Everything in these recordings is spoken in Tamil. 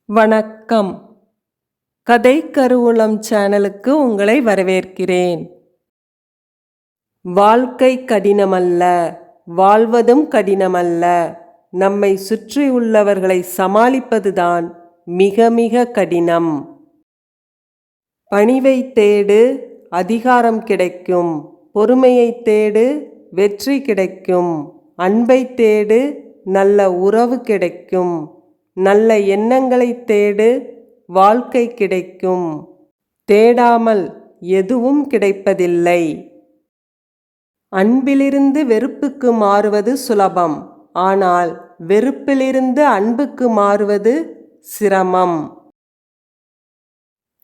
வணக்கம். கதை கருவூலம் சேனலுக்கு உங்களை வரவேற்கிறேன். வாழ்க்கை கடினமல்ல, வாழ்வதும் கடினமல்ல. நம்மை சுற்றியுள்ளவர்களை சமாளிப்பதுதான் மிக மிக கடினம். பணிவை தேடு, அதிகாரம் கிடைக்கும். பொறுமையை தேடு, வெற்றி கிடைக்கும். அன்பை தேடு, நல்ல உறவு கிடைக்கும். நல்ல எண்ணங்களை தேடு, வாழ்க்கை கிடைக்கும். தேடாமல் எதுவும் கிடைப்பதில்லை. அன்பிலிருந்து வெறுப்புக்கு மாறுவது சுலபம், ஆனால் வெறுப்பிலிருந்து அன்புக்கு மாறுவது சிரமம்.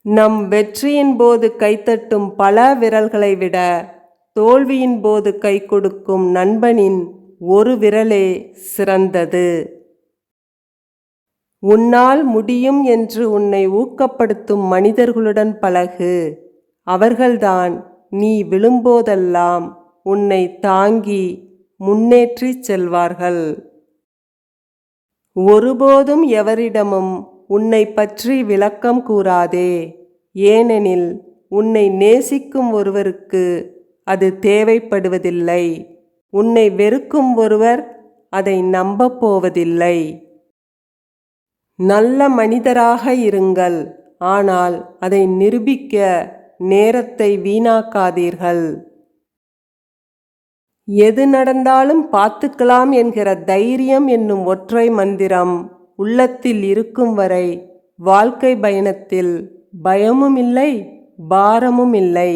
நம் வெற்றியின் போது கைத்தட்டும் பல விரல்களை விட தோல்வியின் போது கை கொடுக்கும் நண்பனின் ஒரு விரலே சிறந்தது. உன்னால் முடியும் என்று உன்னை ஊக்கப்படுத்தும் மனிதர்களுடன் பழகு. அவர்கள்தான் நீ விழும்போதெல்லாம் உன்னை தாங்கி முன்னேற்றிச் செல்வார்கள். ஒருபோதும் எவரிடமும் உன்னை பற்றி விளக்கம் கூறாதே. ஏனெனில் உன்னை நேசிக்கும் ஒருவருக்கு அது தேவைப்படுவதில்லை. உன்னை வெறுக்கும் ஒருவர் அதை நம்பப் போவதில்லை. நல்ல மனிதராக இருங்கள், ஆனால் அதை நிரூபிக்க நேரத்தை வீணாக்காதீர்கள். எது நடந்தாலும் பார்த்துக்கலாம் என்கிற தைரியம் என்னும் ஒற்றை மந்திரம் உள்ளத்தில் இருக்கும் வரை வாழ்க்கை பயணத்தில் பயமும் இல்லை, பாரமும் இல்லை.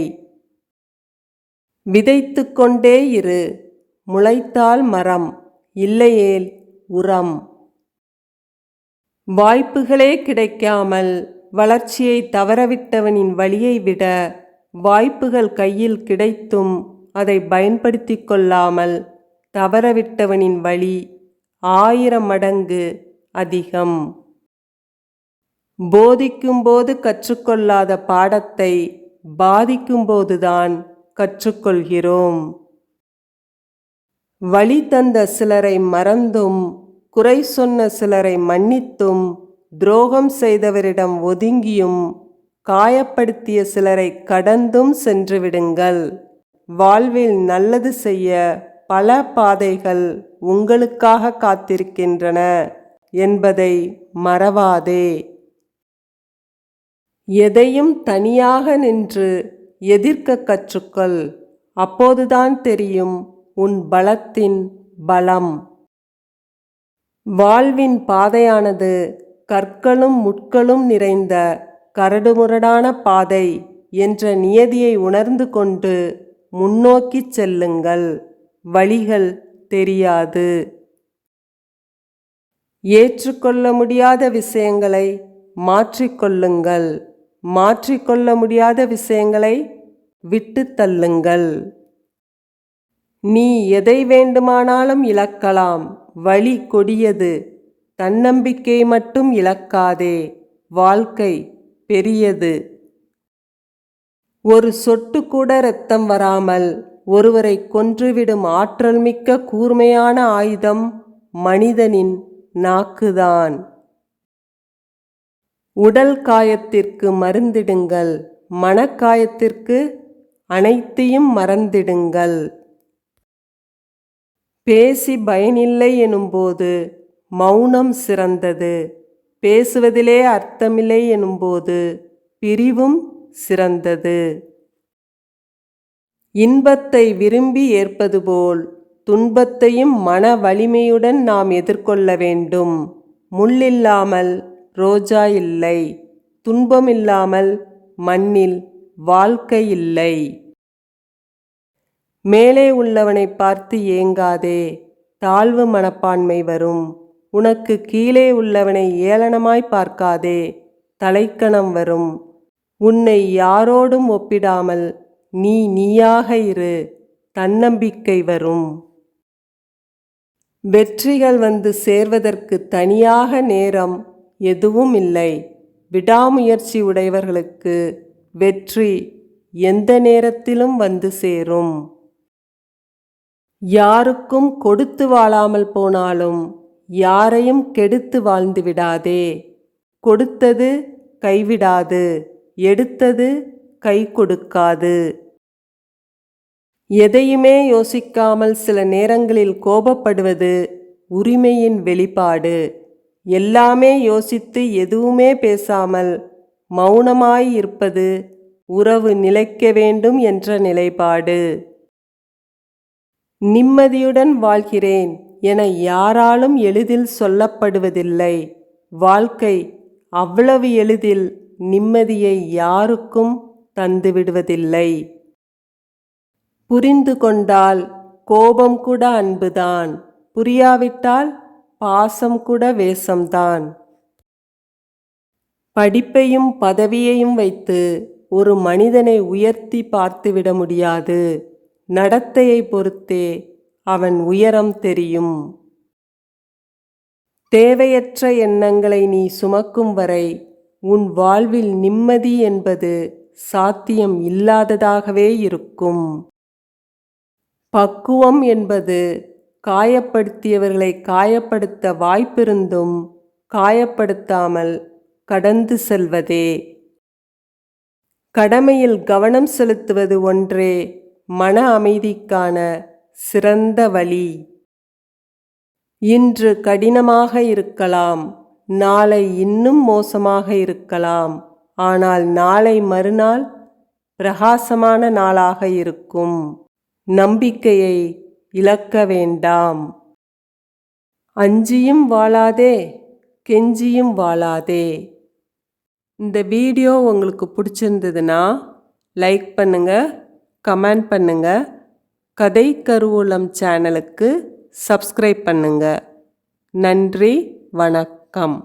விதைத்து கொண்டே இரு, முளைத்தால் மரம், இல்லையேல் உரம். வாய்ப்புகளே கிடைக்காமல் வளர்ச்சியை தவறவிட்டவனின் வழியை விட வாய்ப்புகள் கையில் கிடைத்தும் அதை பயன்படுத்தி கொள்ளாமல் தவறவிட்டவனின் வழி 1000 மடங்கு அதிகம். போதிக்கும்போது கற்றுக்கொள்ளாத பாடத்தை பாதிக்கும்போதுதான் கற்றுக்கொள்கிறோம். வழி தந்த சிலரை மறந்தும், குறை சொன்ன சிலரை மன்னித்தும், துரோகம் செய்தவரிடம் ஒதுங்கியும், காயப்படுத்திய சிலரை கடந்தும் சென்று விடுங்கள். வாழ்வில் நல்லது செய்ய பல பாதைகள் உங்களுக்காக காத்திருக்கின்றன என்பதை மறவாதே. எதையும் தனியாக நின்று எதிர்க்க கற்றுக்கொள். அப்போதுதான் தெரியும் உன் பலத்தின் பலம். வாழ்வின் பாதையானது கற்களும் முட்களும் நிறைந்த கரடுமுரடான பாதை என்ற நியதியை உணர்ந்து கொண்டு முன்னோக்கி செல்லுங்கள். வழிகள் தெரியாது. ஏற்றுக்கொள்ள முடியாத விஷயங்களை மாற்றிக்கொள்ளுங்கள். மாற்றிக்கொள்ள முடியாத விஷயங்களை விட்டு தள்ளுங்கள். நீ எதை வேண்டுமானாலும் இழக்கலாம். வழி கொடியது. தன்னம்பிக்கை மட்டும் இழக்காதே. வாழ்க்கை பெரியது. ஒரு சொட்டு கூட இரத்தம் வராமல் ஒருவரை கொன்றுவிடும் ஆற்றல் மிக்க கூர்மையான ஆயுதம் மனிதனின் நாக்குதான். உடல் காயத்திற்கு மருந்திடுங்கள், மனக்காயத்திற்கு அனைத்தையும் மறந்திடுங்கள். பேசி பயனில்லை எனும்போது மௌனம் சிறந்தது. பேசுவதிலே அர்த்தமில்லை எனும்போது பிரிவும் சிறந்தது. இன்பத்தை விரும்பி ஏற்பது போல் துன்பத்தையும் மன வலிமையுடன் நாம் எதிர்கொள்ள வேண்டும். முள்ளில்லாமல் ரோஜா இல்லை, துன்பமில்லாமல் மண்ணில் வாழ்க்கை இல்லை. மேலே உள்ளவனை பார்த்து ஏங்காதே, தாழ்வு மனப்பான்மை வரும். உனக்கு கீழே உள்ளவனை ஏளனமாய் பார்க்காதே, தலைக்கணம் வரும். உன்னை யாரோடும் ஒப்பிடாமல் நீ நீயாக இரு, தன்னம்பிக்கை வரும். வெற்றிகள் வந்து சேர்வதற்கு தனியாக நேரம் எதுவும் இல்லை. விடாமுயற்சி உடையவர்களுக்கு வெற்றி எந்த நேரத்திலும் வந்து சேரும். யாருக்கும் கொடுத்து வாழாமல் போனாலும் யாரையும் கெடுத்து வாழ்ந்து விடாதே. கொடுத்தது கைவிடாது, எடுத்தது கை கொடுக்காது. எதையுமே யோசிக்காமல் சில நேரங்களில் கோபப்படுவது உரிமையின் வெளிப்பாடு. எல்லாமே யோசித்து எதுவுமே பேசாமல் மௌனமாய் இருப்பது உறவு நிலைக்க வேண்டும் என்ற நிலைப்பாடு. நிம்மதியுடன் வாழ்கிறேன் என யாராலும் எளிதில் சொல்லப்படுவதில்லை. வாழ்க்கை அவ்வளவு எளிதில் நிம்மதியை யாருக்கும் தந்துவிடுவதில்லை. புரிந்து கொண்டால் கோபம் கூட அன்புதான், புரியாவிட்டால் பாசம் கூட வேஷம்தான். படிப்பையும் பதவியையும் வைத்து ஒரு மனிதனை உயர்த்தி பார்த்துவிட முடியாது. நடத்தையை பொறுத்தே அவன் உயரம் தெரியும். தேவையற்ற எண்ணங்களை நீ சுமக்கும் வரை உன் வாழ்வில் நிம்மதி என்பது சாத்தியம் இல்லாததாகவே இருக்கும். பக்குவம் என்பது காயப்படுத்தியவர்களை காயப்படுத்த வாய்ப்பிருந்தும் காயப்படுத்தாமல் கடந்து செல்வதே. கடமையில் கவனம் செலுத்துவது ஒன்றே மன அமைதிக்கான சிறந்த வழி. இன்று கடினமாக இருக்கலாம், நாளை இன்னும் மோசமாக இருக்கலாம். ஆனால் நாளை மறுநாள் பிரகாசமான நாளாக இருக்கும். நம்பிக்கையை இழக்க வேண்டாம். அஞ்சியும் வாழாதே, கெஞ்சியும் வாழாதே. இந்த வீடியோ உங்களுக்கு பிடிச்சிருந்ததுன்னா லைக் பண்ணுங்க, கமெண்ட் பண்ணுங்க. கதை கருவூலம் சேனலுக்கு சப்ஸ்கிரைப் பண்ணுங்க. நன்றி, வணக்கம்.